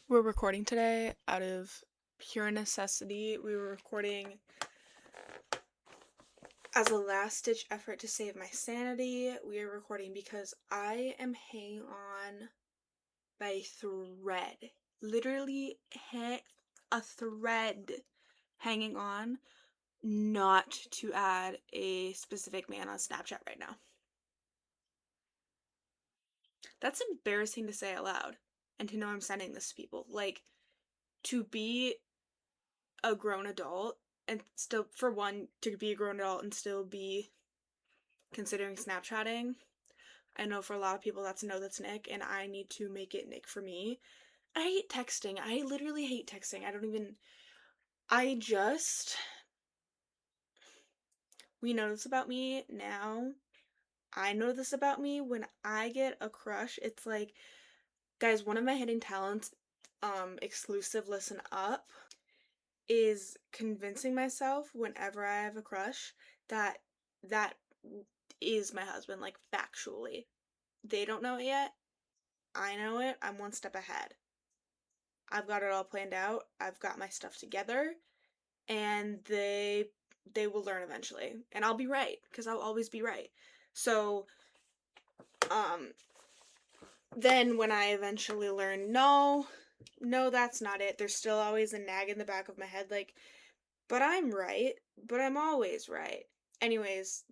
We're recording today out of pure necessity. We were recording as a last ditch effort to save my sanity. We are recording because I am hanging on by a thread. Literally a thread hanging on not to add a specific man on Snapchat right now. That's embarrassing to say out loud and to know I'm sending this to people. Like, to be a grown adult and still, for one, to be a grown adult and still be considering Snapchatting. I know for a lot of people that's Nick, and I need to make it Nick for me. I hate texting. I literally hate texting. I just, we know this about me now. I know this about me. When I get a crush, it's like, guys, one of my hidden talents, exclusive listen up, is convincing myself whenever I have a crush that that is my husband, like factually. They don't know it yet. I know it. I'm one step ahead. I've got it all planned out. I've got my stuff together, and they will learn eventually. And I'll be right because I'll always be right. So, um then when I eventually learn no, that's not it. There's still always a nag in the back of my head like, but I'm right, but I'm always right. Anyways,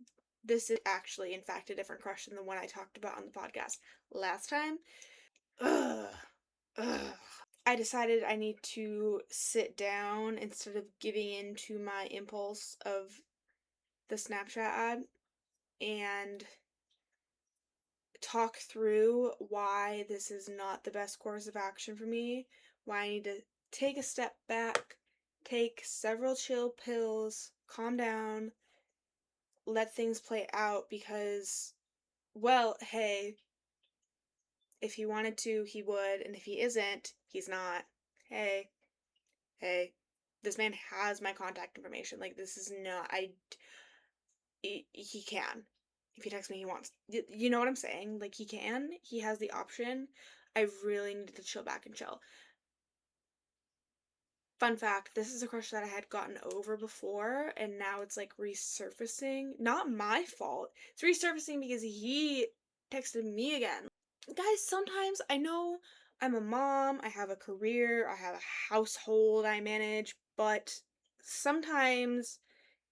this is actually, in fact, a different crush than the one I talked about on the podcast last time. Ugh. Ugh. I decided I need to sit down instead of giving in to my impulse of the Snapchat ad and talk through why this is not the best course of action for me, why I need to take a step back, take several chill pills, calm down, let things play out because, well, hey, if he wanted to, he would, and if he isn't, he's not. Hey, hey, this man has my contact information. Like, this is not, he can. If he texts me, he wants. You know what I'm saying? Like, he can. He has the option. I really need to chill back and chill. Fun fact, this is a crush that I had gotten over before, and now it's like resurfacing. Not my fault. It's resurfacing because he texted me again. Guys, sometimes I know I'm a mom, I have a career, I have a household I manage, but sometimes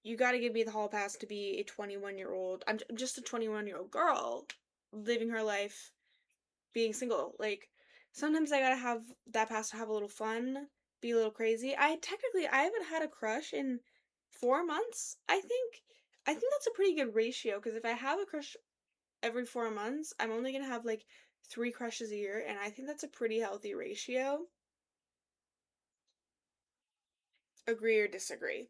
you gotta give me the hall pass to be a 21-year-old. I'm just a 21-year-old girl living her life being single. Like, sometimes I gotta have that pass to have a little fun, be a little crazy. I haven't had a crush in 4 months. I think that's a pretty good ratio because if I have a crush every 4 months, I'm only gonna have like 3 crushes a year, and I think that's a pretty healthy ratio. Agree or disagree?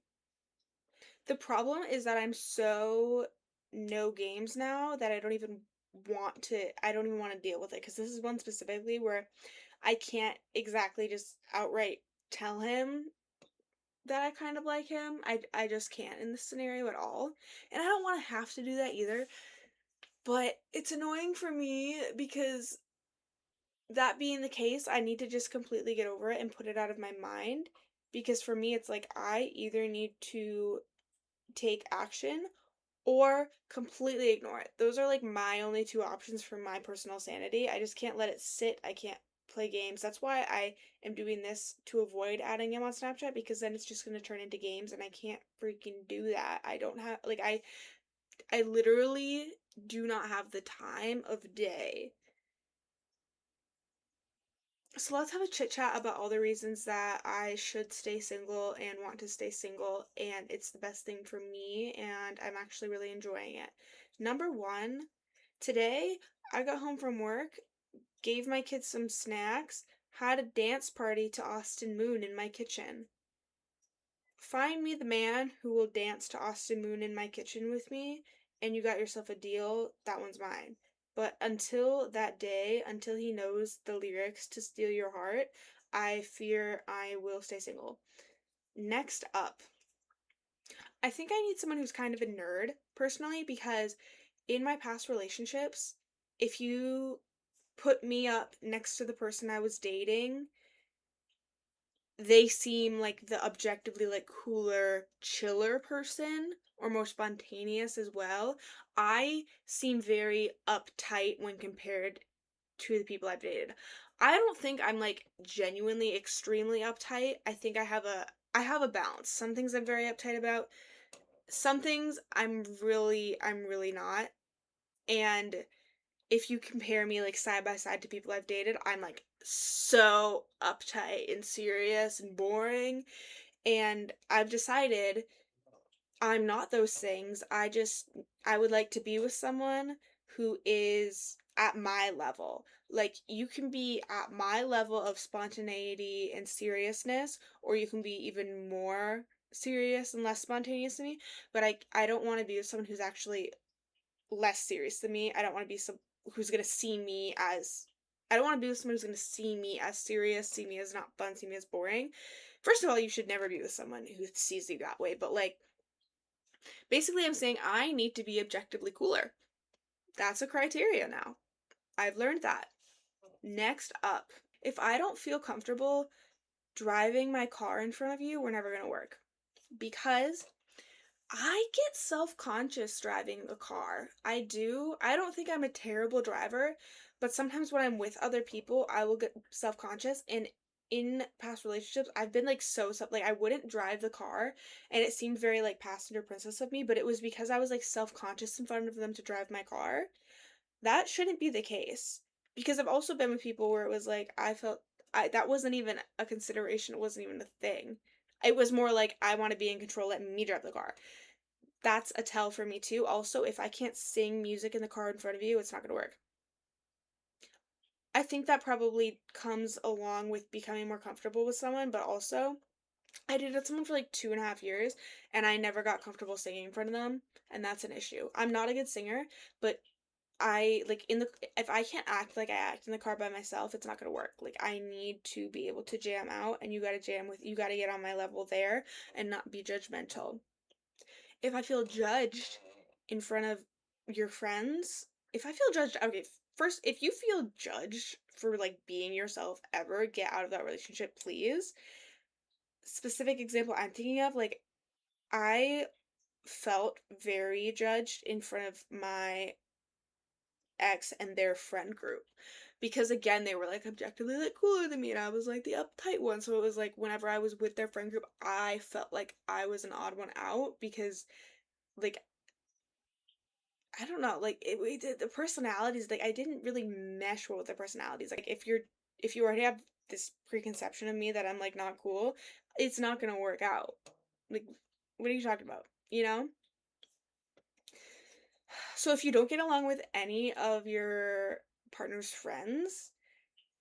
The problem is that I'm so no games now that I don't even want to deal with it because this is one specifically where I can't exactly just outright tell him that I kind of like him. I just can't in this scenario at all. And I don't want to have to do that either. But it's annoying for me because that being the case, I need to just completely get over it and put it out of my mind because for me it's like I either need to take action or completely ignore it. Those are like my only two options for my personal sanity. I just can't let it sit. I can't play games. That's why I am doing this to avoid adding him on Snapchat because then it's just going to turn into games and I can't freaking do that. I don't have like I literally do not have the time of day. So let's have a chit chat about all the reasons that I should stay single and want to stay single, and it's the best thing for me, and I'm actually really enjoying it. Number one, today I got home from work, gave my kids some snacks, had a dance party to Austin Moon in my kitchen. Find me the man who will dance to Austin Moon in my kitchen with me, and you got yourself a deal. That one's mine. But until that day, until he knows the lyrics to Steal Your Heart, I fear I will stay single. Next up, I think I need someone who's kind of a nerd, personally, because in my past relationships, if you put me up next to the person I was dating, they seem like the objectively like cooler, chiller person or more spontaneous as well. I seem very uptight when compared to the people I've dated. I don't think I'm like genuinely extremely uptight. I think I have a balance. Some things I'm very uptight about. Some things I'm really not. And if you compare me like side by side to people I've dated, I'm like so uptight and serious and boring. And I've decided I'm not those things. I would like to be with someone who is at my level. Like you can be at my level of spontaneity and seriousness, or you can be even more serious and less spontaneous than me. But I don't want to be with someone who's actually less serious than me. I don't want to be some who's gonna see me as I don't want to be with someone who's gonna see me as serious, see me as not fun, see me as boring. First of all, you should never be with someone who sees you that way. But like basically I'm saying I need to be objectively cooler. That's a criteria now. I've learned that. Next up, if I don't feel comfortable driving my car in front of you, we're never gonna work. Because I get self-conscious driving a car. I do. I don't think I'm a terrible driver, but sometimes when I'm with other people, I will get self-conscious. And in past relationships, I've been like like I wouldn't drive the car, and it seemed very like passenger princess of me, but it was because I was like self-conscious in front of them to drive my car. That shouldn't be the case. Because I've also been with people where it was like I felt I that wasn't even a consideration, it wasn't even a thing. It was more like I want to be in control, let me drive the car. That's a tell for me too. Also, if I can't sing music in the car in front of you, it's not gonna work. I think that probably comes along with becoming more comfortable with someone, but also I dated someone for like 2.5 years and I never got comfortable singing in front of them, and that's an issue. I'm not a good singer, but I like in the if I can't act like I act in the car by myself, it's not gonna work. Like I need to be able to jam out, and you gotta get on my level there and not be judgmental. If I feel judged in front of your friends, if I feel judged, okay, first, if you feel judged for like being yourself ever, get out of that relationship, please. Specific example I'm thinking of, like, I felt very judged in front of my ex and their friend group because again they were like objectively like cooler than me and I was like the uptight one, so it was like whenever I was with their friend group I felt like I was an odd one out because like I don't know, like, the personalities, like, I didn't really mesh well with their personalities, like, if you already have this preconception of me that I'm, like, not cool, it's not gonna work out. Like, what are you talking about, you know? So if you don't get along with any of your partner's friends,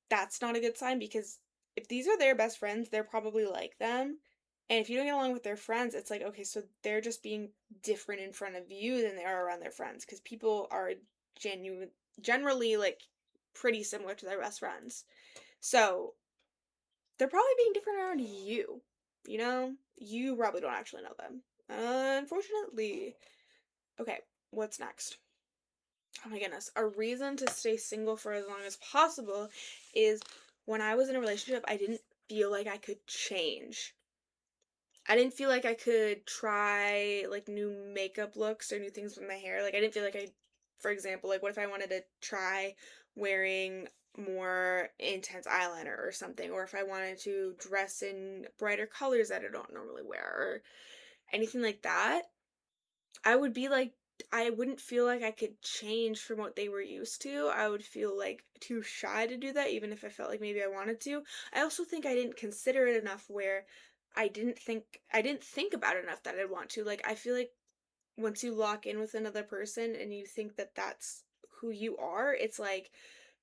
that's not a good sign because if these are their best friends, they're probably like them. And if you don't get along with their friends, it's like, okay, so they're just being different in front of you than they are around their friends because people are genuine generally like pretty similar to their best friends. So they're probably being different around you. You know? You probably don't actually know them. Unfortunately. Okay, what's next? Oh my goodness. A reason to stay single for as long as possible is when I was in a relationship, I didn't feel like I could change. I didn't feel like I could try like new makeup looks or new things with my hair. Like I didn't feel like for example, like what if I wanted to try wearing more intense eyeliner or something, or if I wanted to dress in brighter colors that I don't normally wear or anything like that. I would be like I wouldn't feel like I could change from what they were used to. I would feel like too shy to do that even if I felt like maybe I wanted to. I also think I didn't consider it enough where I didn't think about it enough that I'd want to. Like I feel like once you lock in with another person and you think that that's who you are, it's like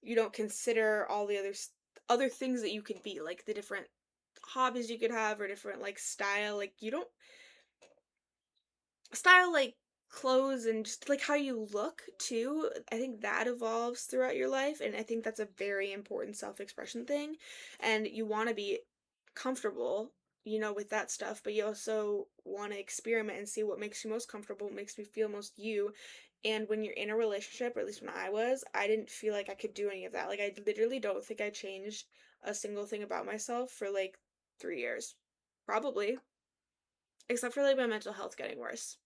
you don't consider all the other things that you could be, like the different hobbies you could have or different like style. Like you don't style like clothes and just like how you look too. I think that evolves throughout your life and I think that's a very important self-expression thing, and you want to be comfortable, with that stuff, but you also want to experiment and see what makes you most comfortable, what makes me feel most you. And when you're in a relationship, or at least when I didn't feel like I could do any of that. Like I literally don't think I changed a single thing about myself for like 3 years. Probably. Except for like my mental health getting worse.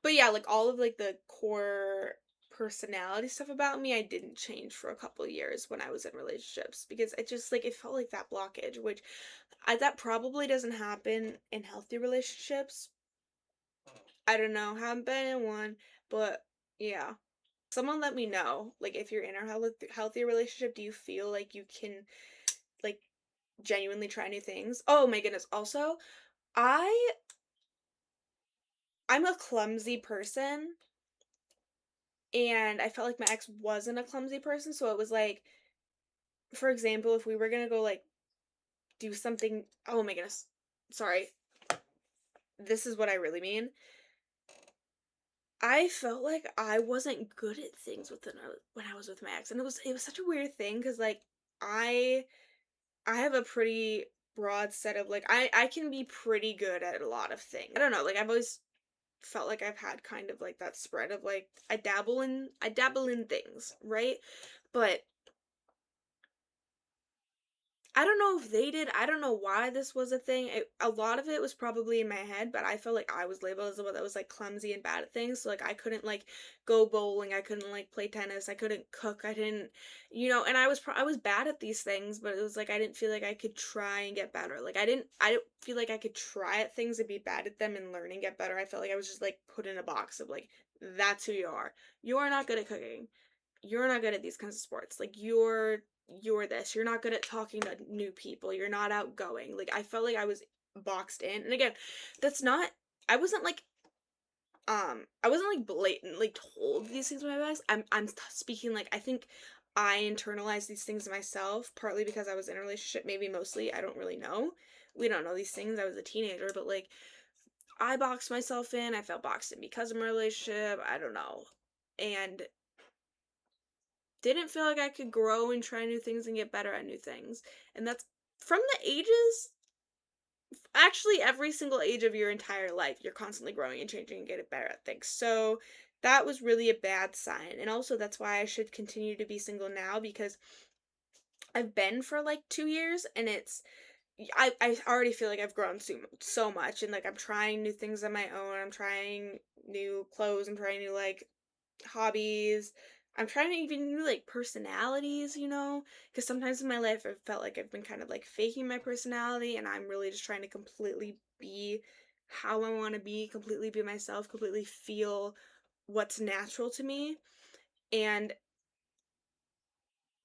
But yeah, like all of like the core personality stuff about me, I didn't change for a couple years when I was in relationships because it just like it felt like that blockage, which that probably doesn't happen in healthy relationships. I don't know, haven't been in one, but yeah. Someone let me know, like if you're in a healthy relationship, do you feel like you can like genuinely try new things? Oh my goodness. Also, I I'm a clumsy person and I felt like my ex wasn't a clumsy person, so it was like, for example, if we were gonna go like do something, oh my goodness. Sorry. This is what I really mean. I felt like I wasn't good at things when I was with my ex, and it was such a weird thing because like I I have a pretty broad set of like I can be pretty good at a lot of things. I don't know, like I've always felt like I've had kind of like that spread of like I dabble in things, right? But I don't know if they did. I don't know why this was a thing. A lot of it was probably in my head, but I felt like I was labeled as the one that was like clumsy and bad at things. So like I couldn't like go bowling, I couldn't like play tennis, I couldn't cook, I didn't, and I was bad at these things, but it was like I didn't feel like I could try and get better. Like I didn't feel like I could try at things and be bad at them and learn and get better. I felt like I was just like put in a box of like that's who you are. You are not good at cooking, you're not good at these kinds of sports. Like you're this. You're not good at talking to new people. You're not outgoing. Like I felt like I was boxed in. And again, that's not I wasn't like I wasn't like blatantly told these things by my ex. Speaking like I think I internalized these things myself, partly because I was in a relationship, maybe mostly, I don't really know. We don't know these things. I was a teenager, but like I boxed myself in. I felt boxed in because of my relationship. I don't know. And didn't feel like I could grow and try new things and get better at new things. And that's from the ages, actually, every single age of your entire life, you're constantly growing and changing and getting better at things. So that was really a bad sign. And also, that's why I should continue to be single now because I've been for like 2 years and I already feel like I've grown so much and like I'm trying new things on my own. I'm trying new clothes. I'm trying new like hobbies. I'm trying to even new like personalities, because sometimes in my life I've felt like I've been kind of like faking my personality and I'm really just trying to completely be how I want to be, completely be myself, completely feel what's natural to me. And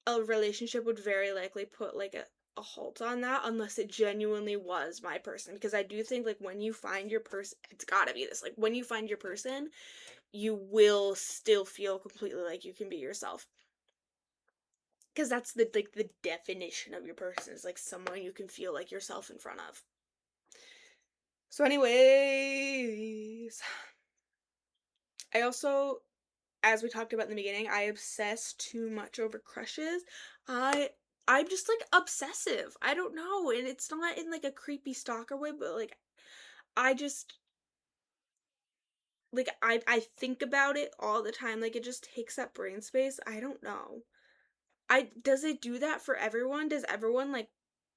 a relationship would very likely put like a halt on that unless it genuinely was my person, because I do think like when you find your person, it's got to be this, like when you find your person, you will still feel completely like you can be yourself, because that's the definition of your person is like someone you can feel like yourself in front of. So anyways, I also, as we talked about in the beginning, I obsess too much over crushes. I I'm just like obsessive. I don't know, and it's not in like a creepy stalker way, but like I just like I think about it all the time. Like it just takes up brain space. I don't know. I Does it do that for everyone? Does everyone like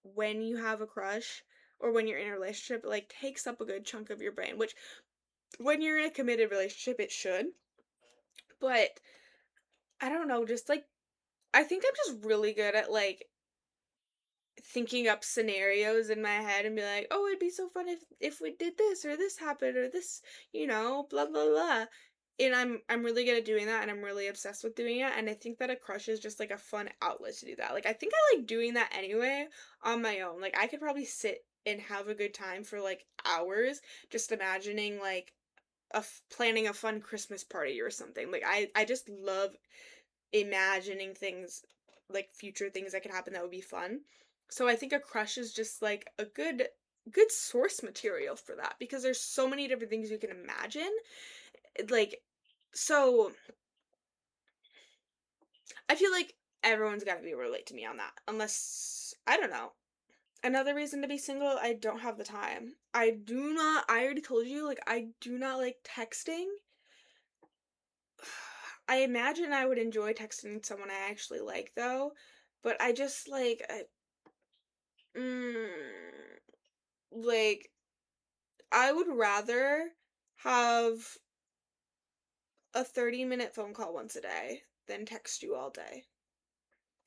when you have a crush or when you're in a relationship, it like takes up a good chunk of your brain, which when you're in a committed relationship it should. But I don't know, just like I think I'm just really good at like thinking up scenarios in my head and be like, "Oh, it'd be so fun if we did this or this happened or this, blah blah blah." And I'm really good at doing that and I'm really obsessed with doing it, and I think that a crush is just like a fun outlet to do that. Like I think I like doing that anyway on my own. Like I could probably sit and have a good time for like hours just imagining like planning a fun Christmas party or something. Like I just love imagining things, like future things that could happen that would be fun. So I think a crush is just like a good source material for that because there's so many different things you can imagine. Like so I feel like everyone's got to be able to relate to me on that. Unless I don't know. Another reason to be single, I don't have the time. I already told you, like I do not like texting. I imagine I would enjoy texting someone I actually like though, but I just like Mm, like, I would rather have a 30-minute phone call once a day than text you all day.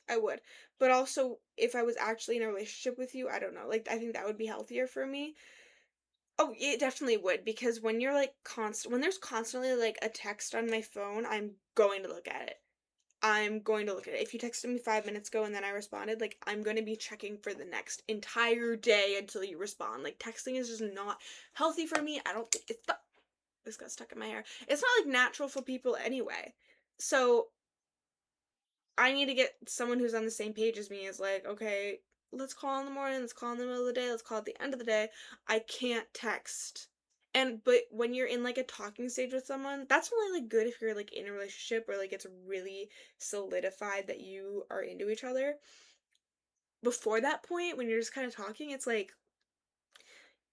I would. But also, if I was actually in a relationship with you, I don't know. Like, I think that would be healthier for me. Oh, it definitely would because when you're like when there's constantly like a text on my phone, I'm going to look at it. I'm going to look at it. If you texted me 5 minutes ago and then I responded, like I'm going to be checking for the next entire day until you respond. Like texting is just not healthy for me. I don't think it's not, this got stuck in my hair. It's not like natural for people anyway. So I need to get someone who's on the same page as me is like, okay, let's call in the morning, let's call in the middle of the day, let's call at the end of the day. I can't text. And but when you're in like a talking stage with someone, that's only like good if you're like in a relationship or like it's really solidified that you are into each other. Before that point, when you're just kind of talking, it's like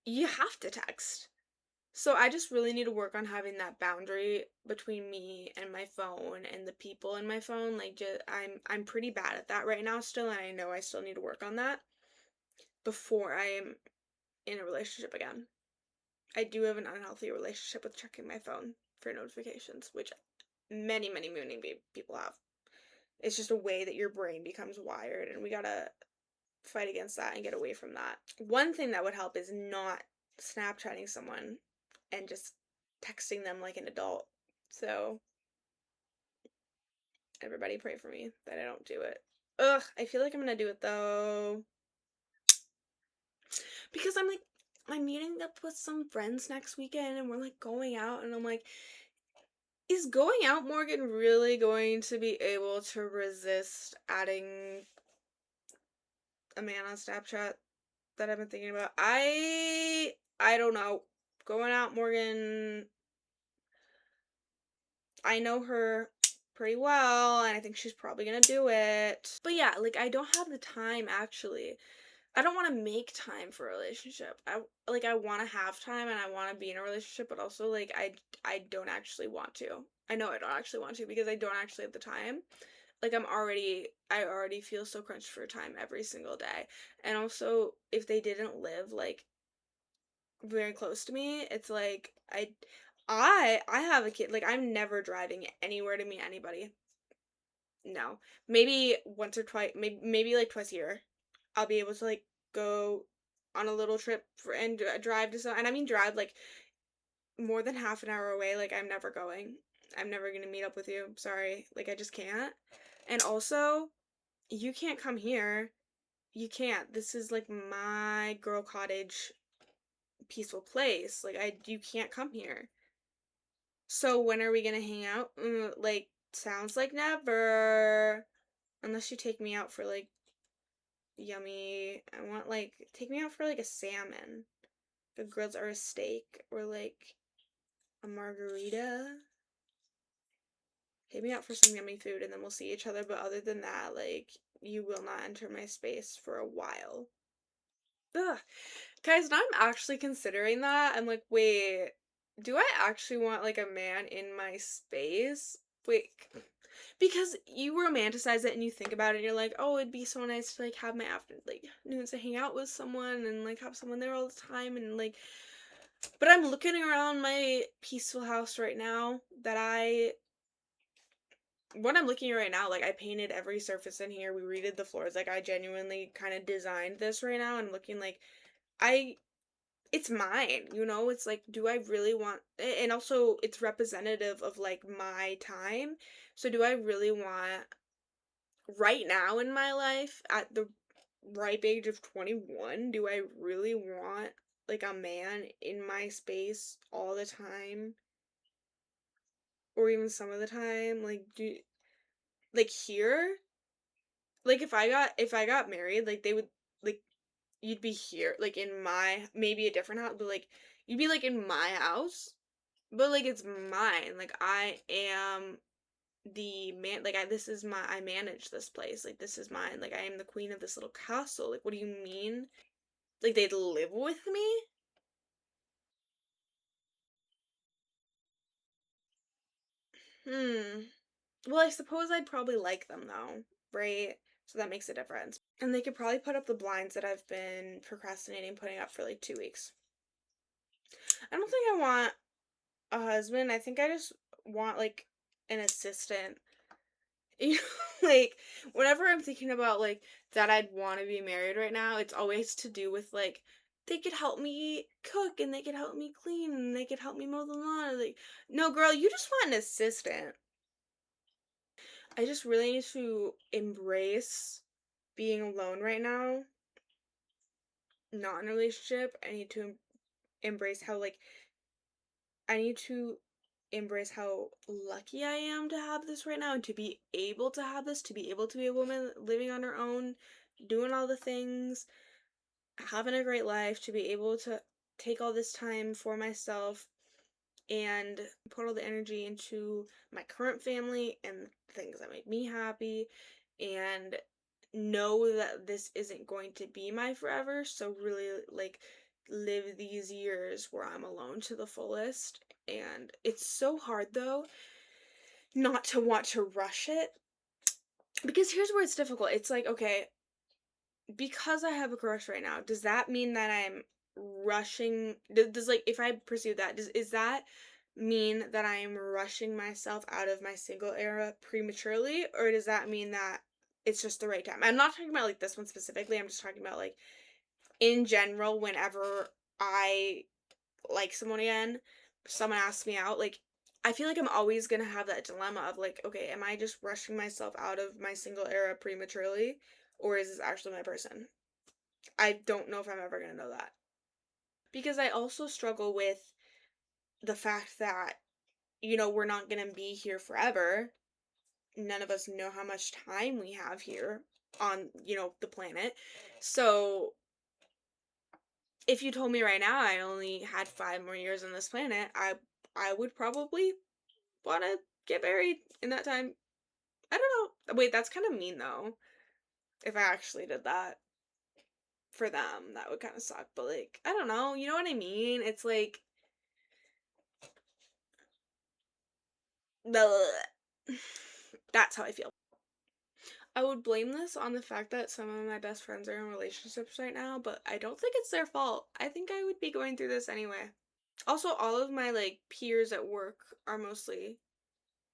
you have to text. So I just really need to work on having that boundary between me and my phone and the people in my phone. Like just I'm pretty bad at that right now still, and I know I still need to work on that before I am in a relationship again. I do have an unhealthy relationship with checking my phone for notifications, which many people have. It's just a way that your brain becomes wired, and we gotta fight against that and get away from that. One thing that would help is not Snapchatting someone and just texting them like an adult. So, everybody pray for me that I don't do it. Ugh, I feel like I'm gonna do it though. Because I'm meeting up with some friends next weekend and we're like going out, and I'm like, is going out, Morgan, really going to be able to resist adding a man on Snapchat that I've been thinking about? I don't know. Going out, Morgan, I know her pretty well, and I think she's probably gonna do it. But yeah, like I don't have the time actually. I don't want to make time for a relationship. I want to have time and I want to be in a relationship, but also like I don't actually want to. I know I don't actually want to because I don't actually have the time. Like I already feel so crunched for time every single day. And also if they didn't live like very close to me, it's like I have a kid. Like I'm never driving anywhere to meet anybody. No. Maybe once or twice, maybe like twice a year. I'll be able to like go on a little trip and drive to some, and I mean drive like more than half an hour away. Like I'm never going. I'm never going to meet up with you. Sorry. Like I just can't. And also, you can't come here. You can't. This is like my girl cottage peaceful place. Like you can't come here. So when are we gonna hang out? Like sounds like never. Unless you take me out for like yummy. I want like take me out for like a salmon, a grilled or a steak, or like a margarita. Take me out for some yummy food and then we'll see each other. But other than that, like you will not enter my space for a while. Ugh. Guys, now I'm actually considering that. I'm like, wait, do I actually want like a man in my space? Wait, because you romanticize it and you think about it and you're like, oh, it'd be so nice to like have my afternoons to hang out with someone and like have someone there all the time and like, but I'm looking around my peaceful house right now that what I'm looking at right now, like I painted every surface in here, we redid the floors, like I genuinely kind of designed this right now and looking like I it's mine, it's like, do I really want, and also it's representative of like my time. So do I really want right now in my life at the ripe age of 21, do I really want like a man in my space all the time or even some of the time? Like like here, like if I got married, like they would like you'd be here like in my maybe a different house, but like you'd be like in my house, but like it's mine. Like I am the man, like I manage this place, like this is mine, like I am the queen of this little castle. Like what do you mean? Like they'd live with me? Hmm. Well, I suppose I'd probably like them though, right? So that makes a difference. And they could probably put up the blinds that I've been procrastinating putting up for like 2 weeks. I don't think I want a husband. I think I just want like an assistant. You know, like whenever I'm thinking about like that I'd want to be married right now, it's always to do with like they could help me cook and they could help me clean and they could help me mow the lawn. Like, no, girl, you just want an assistant. I just really need to embrace being alone right now, not in a relationship. I need to embrace how like I need to embrace how lucky I am to have this right now and to be able to have this, to be able to be a woman living on her own, doing all the things, having a great life, to be able to take all this time for myself and put all the energy into my current family and things that make me happy and know that this isn't going to be my forever. So really like live these years where I'm alone to the fullest. And it's so hard though not to want to rush it because here's where it's difficult. It's like, okay, because I have a crush right now, does that mean that I'm rushing? Does like if I pursue that, is that mean that I am rushing myself out of my single era prematurely, or does that mean that it's just the right time? I'm not talking about like this one specifically. I'm just talking about like in general. Whenever I like someone again, someone asks me out, like I feel like I'm always gonna have that dilemma of like, okay, am I just rushing myself out of my single era prematurely, or is this actually my person? I don't know if I'm ever gonna know that. Because I also struggle with the fact that, we're not gonna be here forever. None of us know how much time we have here on, the planet. So if you told me right now I only had 5 more years on this planet, I would probably wanna get married in that time. I don't know. Wait, that's kind of mean though. If I actually did that for them, that would kind of suck. But like, I don't know. You know what I mean? It's like, that's how I feel. I would blame this on the fact that some of my best friends are in relationships right now, but I don't think it's their fault. I think I would be going through this anyway. Also, all of my like peers at work are mostly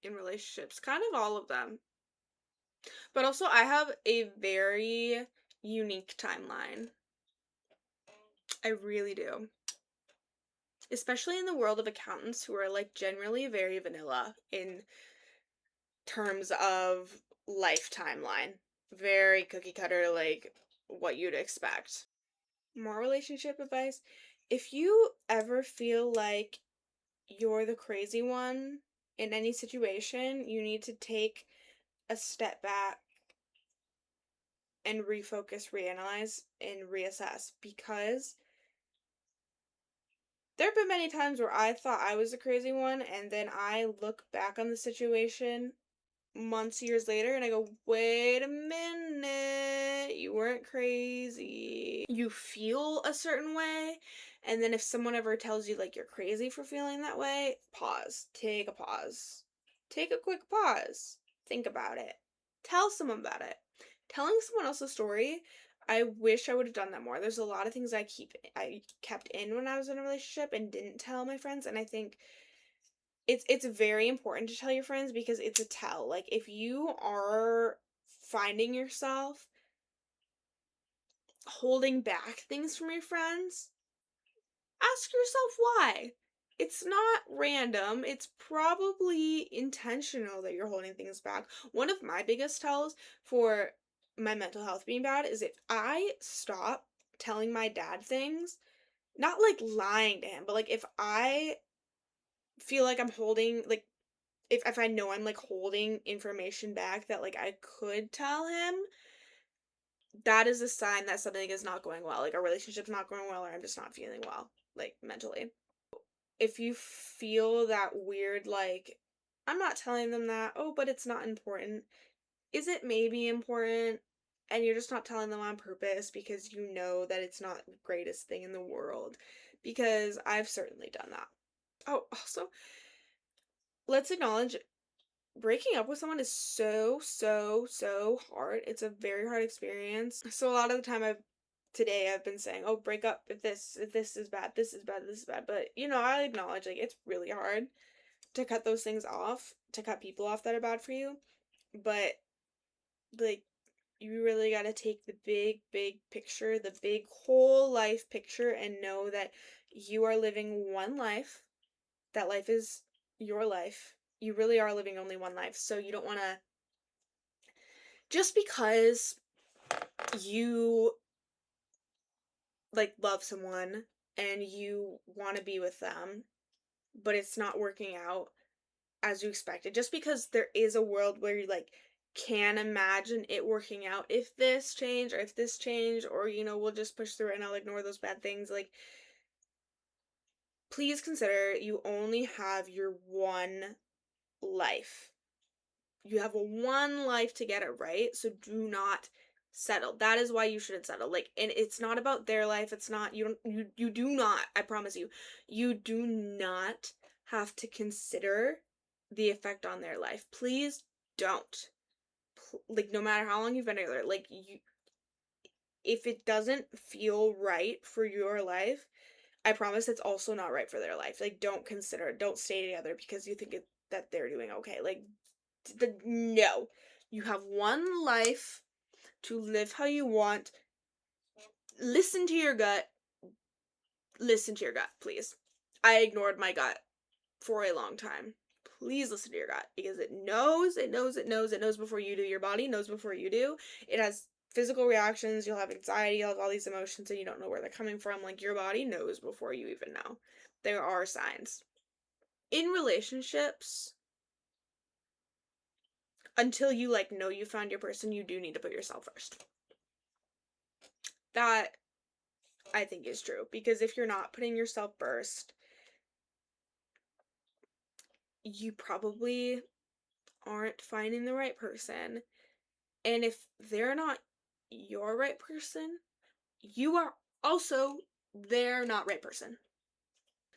in relationships, kind of all of them. But also, I have a very unique timeline. I really do. Especially in the world of accountants who are like generally very vanilla in terms of life timeline. Very cookie cutter, like what you'd expect. More relationship advice. If you ever feel like you're the crazy one in any situation, you need to take a step back and refocus, reanalyze, and reassess because there have been many times where I thought I was the crazy one, and then I look back on the situation months, years later, and I go, wait a minute, you weren't crazy. You feel a certain way, and then if someone ever tells you, like, you're crazy for feeling that way, pause. Take a pause. Take a quick pause. Think about it. Tell someone about it. Telling someone else's story, I wish I would have done that more. There's a lot of things I kept in when I was in a relationship and didn't tell my friends, and I think it's very important to tell your friends because it's a tell. Like if you are finding yourself holding back things from your friends, ask yourself why. It's not random. It's probably intentional that you're holding things back. One of my biggest tells for my mental health being bad is if I stop telling my dad things, not like lying to him, but like if I feel like I'm holding like if I know I'm like holding information back that like I could tell him, that is a sign that something is not going well. Like our relationship's not going well or I'm just not feeling well, like mentally. If you feel that weird like I'm not telling them that, oh, but it's not important. Is it maybe important? And you're just not telling them on purpose because you know that it's not the greatest thing in the world. Because I've certainly done that. Oh, also, let's acknowledge breaking up with someone is so, so, so hard. It's a very hard experience. So a lot of the time I've been saying, "Oh, break up if this is bad, this is bad, this is bad." But, I acknowledge like it's really hard to cut those things off, to cut people off that are bad for you. But like you really got to take the big, big picture, the big whole life picture, and know that you are living one life. That life is your life. You really are living only one life. So you don't want to, just because you like love someone and you want to be with them, but it's not working out as you expected, just because there is a world where you like can imagine it working out if this change or if this change, or we'll just push through it and I'll ignore those bad things. Like, please consider you only have your one life. You have one life to get it right, so do not settle. That is why you shouldn't settle. Like, and it's not about their life. It's not, you do not, I promise you do not have to consider the effect on their life. Please don't. Like, no matter how long you've been together, like, if it doesn't feel right for your life, I promise it's also not right for their life. Like, don't consider it. Don't stay together because you think that they're doing okay. Like, no. You have one life to live how you want. Listen to your gut. Listen to your gut, please. I ignored my gut for a long time. Please listen to your gut because it knows, it knows, it knows, it knows before you do. Your body knows before you do. It has physical reactions. You'll have anxiety, you'll have all these emotions, and you don't know where they're coming from. Like, your body knows before you even know. There are signs. In relationships, until you like know you found your person, you do need to put yourself first. That I think is true, because if you're not putting yourself first, you probably aren't finding the right person. And if they're not your right person, you are also their not right person.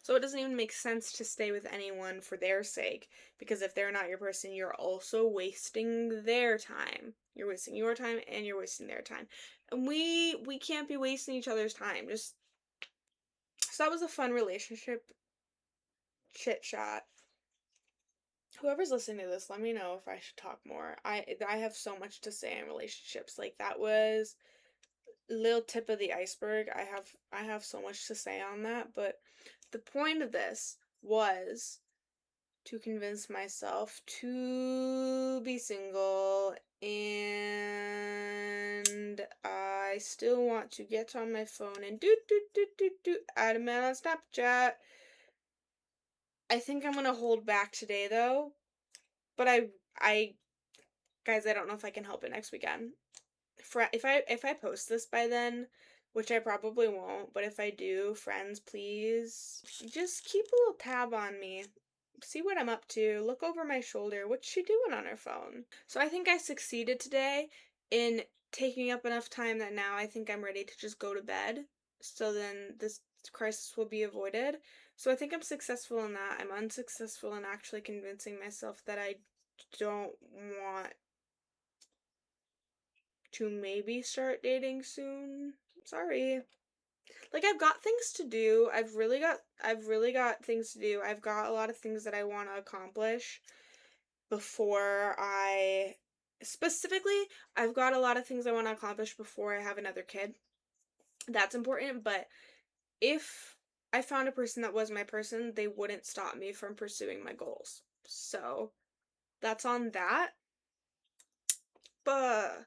So it doesn't even make sense to stay with anyone for their sake, because if they're not your person, you're also wasting their time. You're wasting your time and you're wasting their time. And we can't be wasting each other's time. Just so that was a fun relationship chit chat. Whoever's listening to this, let me know if I should talk more. I have so much to say in relationships. Like, that was a little tip of the iceberg. I have so much to say on that, but the point of this was to convince myself to be single, and I still want to get on my phone and add a man on Snapchat. I think I'm gonna hold back today though, but I guys, I don't know if I can help it next weekend. If I post this by then, which I probably won't, but if I do, friends, please just keep a little tab on me. See what I'm up to. Look over my shoulder. What's she doing on her phone? So I think I succeeded today in taking up enough time that now I think I'm ready to just go to bed. So then this crisis will be avoided. So I think I'm successful in that. I'm unsuccessful in actually convincing myself that I don't want to maybe start dating soon. Sorry. Like, I've got things to do. I've really got things to do. I've got a lot of things that I want to accomplish before I specifically, I've got a lot of things I want to accomplish before I have another kid. That's important, but if I found a person that was my person, they wouldn't stop me from pursuing my goals. So, that's on that. But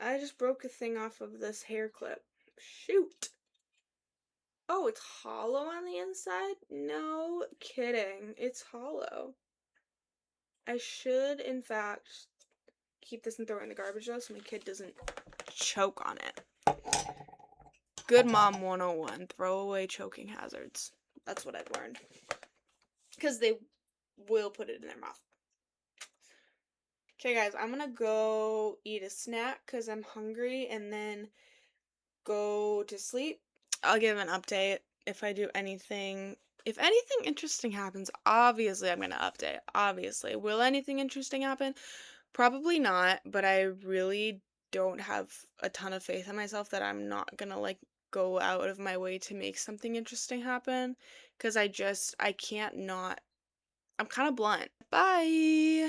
I just broke a thing off of this hair clip. Shoot. Oh, it's hollow on the inside? No kidding. It's hollow. I should, in fact, keep this and throw it in the garbage though so my kid doesn't choke on it. Good mom 101. Throw away choking hazards. That's what I've learned. Because they will put it in their mouth. Okay, guys, I'm gonna go eat a snack because I'm hungry and then go to sleep. I'll give an update if I do anything If anything interesting happens, obviously I'm gonna update. Obviously. Will anything interesting happen? Probably not, but I really don't have a ton of faith in myself that I'm not gonna like go out of my way to make something interesting happen because I can't not. I'm kind of blunt. Bye.